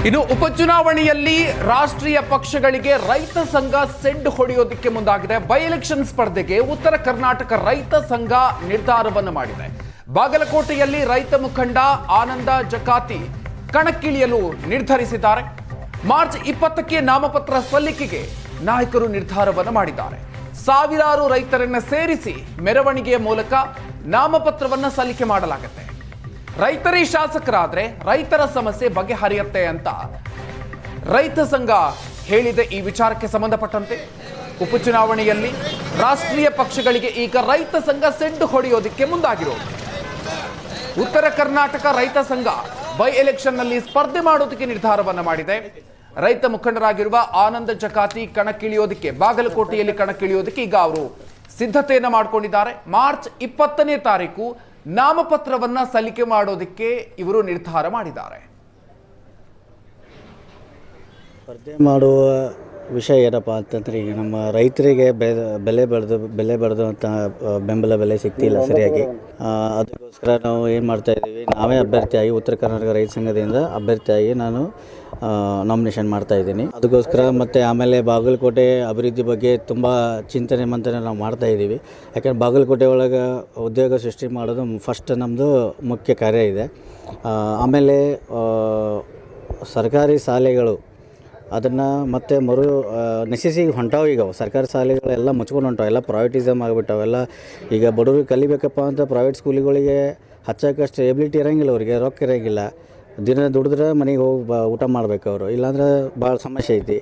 ಇನ್ನು ಉಪಚುನಾವಣೆಯಲ್ಲಿ ರಾಷ್ಟ್ರೀಯ ಪಕ್ಷಗಳಿಗೆ ರೈತ ಸಂಘ ಸೆಡ್ ಹೊಡೆಯೋದಕ್ಕೆ ಮುಂದಾಗಿದೆ. ಬೈ ಎಲೆಕ್ಷನ್ ಸ್ಪರ್ಧೆಗೆ ಉತ್ತರ ಕರ್ನಾಟಕ ರೈತ ಸಂಘ ನಿರ್ಧಾರವನ್ನು ಮಾಡಿದೆ. ಬಾಗಲಕೋಟೆಯಲ್ಲಿ ರೈತ ಮುಖಂಡ ಆನಂದ ಜಕಾತಿ ಕಣಕ್ಕಿಳಿಯಲು ನಿರ್ಧರಿಸಿದ್ದಾರೆ. ಮಾರ್ಚ್ 20ಕ್ಕೆ ನಾಮಪತ್ರ ಸಲ್ಲಿಕೆಗೆ ನಾಯಕರು ನಿರ್ಧಾರವನ್ನು ಮಾಡಿದ್ದಾರೆ. ಸಾವಿರಾರು ರೈತರನ್ನ ಸೇರಿಸಿ ಮೆರವಣಿಗೆಯ ಮೂಲಕ ನಾಮಪತ್ರವನ್ನು ಸಲ್ಲಿಕೆ ಮಾಡಲಾಗುತ್ತೆ. ರೈತರೇ ಶಾಸಕರಾದ್ರೆ ರೈತರ ಸಮಸ್ಯೆ ಬಗೆಹರಿಯುತ್ತೆ ಅಂತ ರೈತ ಸಂಘ ಹೇಳಿದೆ. ಈ ವಿಚಾರಕ್ಕೆ ಸಂಬಂಧಪಟ್ಟಂತೆ ಉಪಚುನಾವಣೆಯಲ್ಲಿ ರಾಷ್ಟ್ರೀಯ ಪಕ್ಷಗಳಿಗೆ ಈಗ ರೈತ ಸಂಘ ಸೆಡ್ ಹೊಡೆಯೋದಕ್ಕೆ ಮುಂದಾಗಿರೋದು. ಉತ್ತರ ಕರ್ನಾಟಕ ರೈತ ಸಂಘ ಬೈ ಎಲೆಕ್ಷನ್ ನಲ್ಲಿ ಸ್ಪರ್ಧೆ ಮಾಡೋದಕ್ಕೆ ನಿರ್ಧಾರವನ್ನ ಮಾಡಿದೆ. ರೈತ ಮುಖಂಡರಾಗಿರುವ ಆನಂದ ಜಕಾತಿ ಕಣಕ್ಕಿಳಿಯೋದಕ್ಕೆ ಬಾಗಲಕೋಟೆಯಲ್ಲಿ ಕಣಕ್ಕಿಳಿಯೋದಕ್ಕೆ ಈಗ ಅವರು ಸಿದ್ಧತೆಯನ್ನ ಮಾಡಿಕೊಂಡಿದ್ದಾರೆ. ಮಾರ್ಚ್ 20ನೇ ತಾರೀಕು ನಾಮಪತ್ರವನ್ನ ಸಲ್ಲಿಕೆ ಮಾಡೋದಕ್ಕೆ ಇವರು ನಿರ್ಧಾರ ಮಾಡಿದ್ದಾರೆ. ಸ್ಪರ್ಧೆ ಮಾಡುವ ವಿಷಯ ಏನಪ್ಪ ಅಂತಂದರೆ, ಈಗ ನಮ್ಮ ರೈತರಿಗೆ ಬೆಲೆ ಬೆಳೆದು ಅಂತ ಬೆಂಬಲ ಬೆಲೆ ಸಿಗ್ತಿಲ್ಲ ಸರಿಯಾಗಿ. ಅದಕ್ಕೋಸ್ಕರ ನಾವು ಏನು ಮಾಡ್ತಾಯಿದ್ದೀವಿ, ನಾವೇ ಅಭ್ಯರ್ಥಿಯಾಗಿ ಉತ್ತರ ಕರ್ನಾಟಕ ರೈತ ಸಂಘದಿಂದ ಅಭ್ಯರ್ಥಿಯಾಗಿ ನಾನು ನಾಮಿನೇಷನ್ ಮಾಡ್ತಾಯಿದ್ದೀನಿ. ಅದಕ್ಕೋಸ್ಕರ ಮತ್ತು ಆಮೇಲೆ ಬಾಗಲಕೋಟೆ ಅಭಿವೃದ್ಧಿ ಬಗ್ಗೆ ತುಂಬ ಚಿಂತನೆ ಮಂಥನೆ ನಾವು ಮಾಡ್ತಾಯಿದ್ದೀವಿ. ಯಾಕಂದರೆ ಬಾಗಲಕೋಟೆ ಒಳಗೆ ಉದ್ಯೋಗ ಸೃಷ್ಟಿ ಮಾಡೋದು ಫಸ್ಟ್ ನಮ್ಮದು ಮುಖ್ಯ ಕಾರ್ಯ ಇದೆ. ಆಮೇಲೆ ಸರ್ಕಾರಿ ಶಾಲೆಗಳು ಅದನ್ನು ಮತ್ತೆ ನೆಸೆಸಿಗೆ ಹೊಂಟಾವು. ಈಗ ಸರ್ಕಾರಿ ಶಾಲೆಗಳೆಲ್ಲ ಮುಚ್ಕೊಂಡು ಹೊಂಟಾವೆ, ಎಲ್ಲ ಪ್ರೈವೇಟಿಸಮ್ ಆಗಿಬಿಟ್ಟಾವೆಲ್ಲ. ಈಗ ಬಡವ್ರಿಗೆ ಕಲಿಬೇಕಪ್ಪ ಅಂತ ಪ್ರೈವೇಟ್ ಸ್ಕೂಲಿಗಳಿಗೆ ಹಚ್ಚೋಕ್ಕಷ್ಟು ಎಬಿಲಿಟಿ ಇರೋಂಗಿಲ್ಲ, ಅವರಿಗೆ ರೊಕ್ಕ ಇರೋಂಗಿಲ್ಲ. ದಿನ ದುಡಿದ್ರೆ ಮನೆಗೆ ಹೋಗಿ ಊಟ ಮಾಡಬೇಕು ಅವರು, ಇಲ್ಲಾಂದ್ರೆ ಭಾಳ ಸಮಸ್ಯೆ ಐತಿ.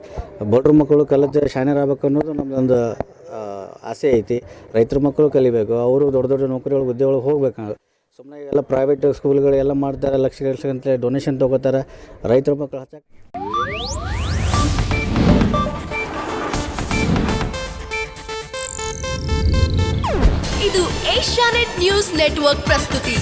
ಬಡ್ರ ಮಕ್ಕಳು ಕಲಿತು ಶಾಣ್ಯರ್ ಆಗ್ಬೇಕು ಅನ್ನೋದು ನಮ್ಮದೊಂದು ಆಸೆ ಐತಿ. ರೈತರ ಮಕ್ಕಳು ಕಲಿಬೇಕು, ಅವರು ದೊಡ್ಡ ದೊಡ್ಡ ನೌಕರಿಗಳಿಗೆ ಹುದ್ದೆಗಳಿಗೆ ಹೋಗ್ಬೇಕು. ಸುಮ್ಮನೆ ಎಲ್ಲ ಪ್ರೈವೇಟ್ ಸ್ಕೂಲ್ಗಳೆಲ್ಲ ಮಾಡ್ತಾರೆ, ಲಕ್ಷ ಗಂಟೆ ಡೊನೇಷನ್ ತೊಗೋತಾರೆ. ರೈತರ ಮಕ್ಕಳು ಹಚ್ಚಕ್ಕೆ ಇದು ಏಷ್ಯಾನೆಟ್ ನ್ಯೂಸ್ ನೆಟ್ವರ್ಕ್ ಪ್ರಸ್ತುತಿ.